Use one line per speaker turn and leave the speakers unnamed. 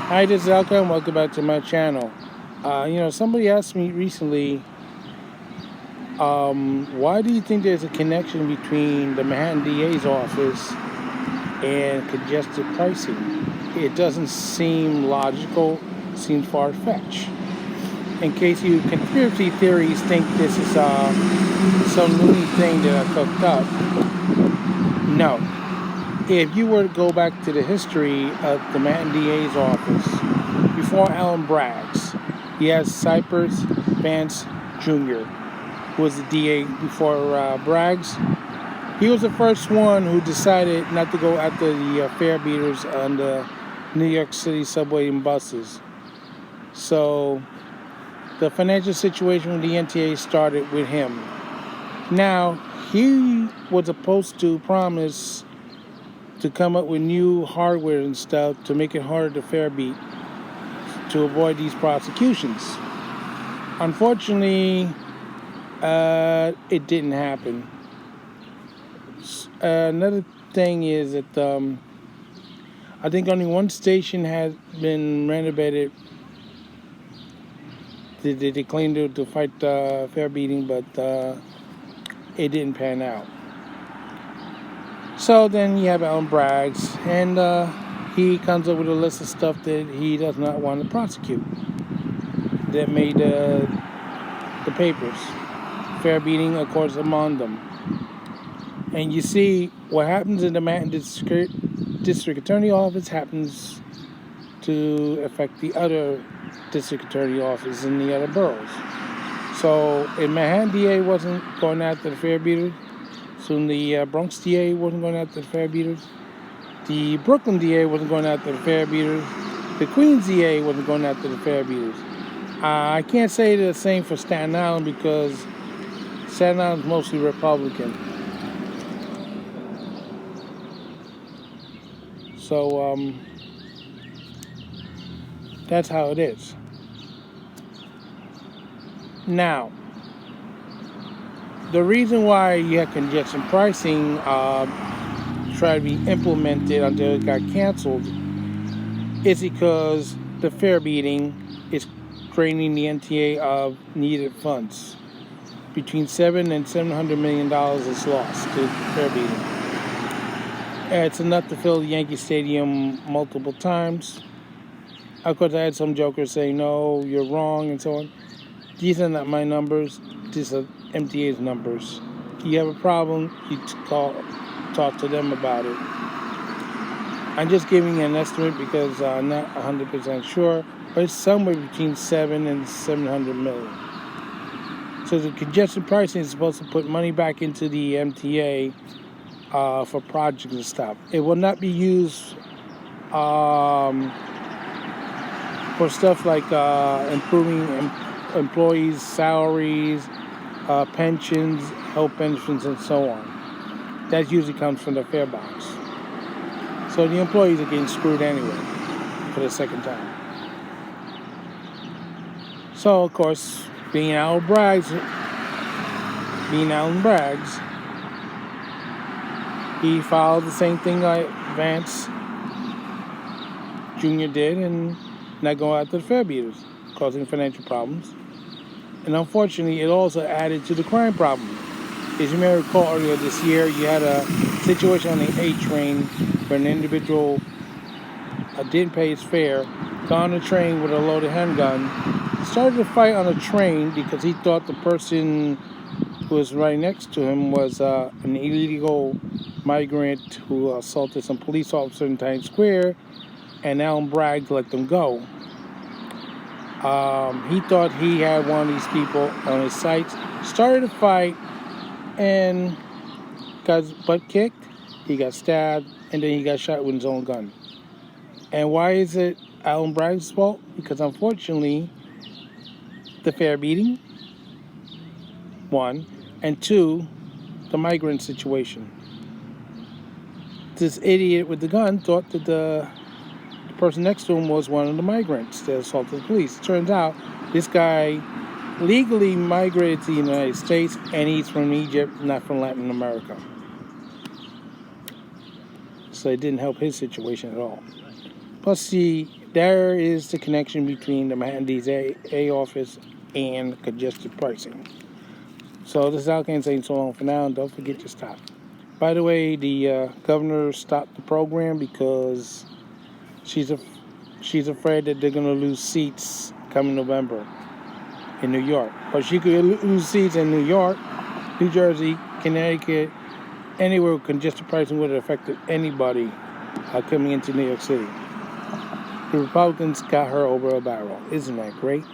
Hi, this is Elka, and welcome back to my channel. Somebody asked me recently, why do you think there's a connection between the Manhattan DA's office and congested pricing? It doesn't seem logical, seems far-fetched. In case you conspiracy theories think this is some loony thing that I cooked up, no. If you were to go back to the history of the Manhattan DA's office, before Alan Bragg's, he has Cypress Vance Jr., who was the DA before Bragg's. He was the first one who decided not to go after the fare beaters on the New York City subway and buses. So the financial situation with the NTA started with him. Now, he was supposed to promise to come up with new hardware and stuff to make it harder to fare beat to avoid these prosecutions. Unfortunately, it didn't happen. Another thing is that I think only one station has been renovated. They claimed to fight fare beating, but it didn't pan out. So then you have Alan Bragg's, and he comes up with a list of stuff that he does not want to prosecute that made the papers. Fare beating, of course, among them. And you see what happens in the Manhattan District Attorney Office happens to affect the other District Attorney Office in the other boroughs. So if Manhattan DA wasn't going after the fare beaters, soon the Bronx DA wasn't going after the fare beaters, the Brooklyn DA wasn't going after the fare beaters, the Queens DA wasn't going after the fare beaters. I can't say the same for Staten Island because Staten Island is mostly Republican. So that's how it is. Now, the reason why you have congestion pricing try to be implemented until it got canceled is because the fare beating is draining the NTA of needed funds. Between $700 and $700 million is lost to fare beating. It's enough to fill the Yankee Stadium multiple times. Of course, I had some jokers say, no, you're wrong, and so on. These are not my numbers. These are MTA's numbers. If you have a problem, you talk to them about it. I'm just giving you an estimate because I'm not 100% sure, but it's somewhere between 7 and 700 million. So the congestion pricing is supposed to put money back into the MTA for projects and stuff. It will not be used for stuff like improving employees' salaries, pensions, health pensions, and so on. That usually comes from the fare box. So the employees are getting screwed anyway for the second time. So, of course, being Alan Bragg's, he followed the same thing like Vance Jr. did and not going after the fare beaters, causing financial problems. And unfortunately, it also added to the crime problem. As you may recall, earlier this year, you had a situation on the A train where an individual didn't pay his fare, got on the train with a loaded handgun, started to fight on the train because he thought the person who was right next to him was an illegal migrant who assaulted some police officer in Times Square, and Alan Bragg let them go. He thought he had one of these people on his sights, started a fight, and got his butt kicked, he got stabbed, and then he got shot with his own gun. And why is it Alan Bragg's fault? Because unfortunately, the fare beating, one, and two, the migrant situation. This idiot with the gun thought that the person next to him was one of the migrants that assaulted the police. Turns out this guy legally migrated to the United States, and he's from Egypt, not from Latin America. So it didn't help his situation at all. Plus, the there is the connection between the Manhattan DA office and congested pricing. So this is Al Kane saying so long for now, and don't forget to stop. By the way, the governor stopped the program because she's afraid that they're going to lose seats coming November in New York. But she could lose seats in New York, New Jersey, Connecticut, anywhere where congested pricing would have affected anybody coming into New York City. The Republicans got her over a barrel. Isn't that great?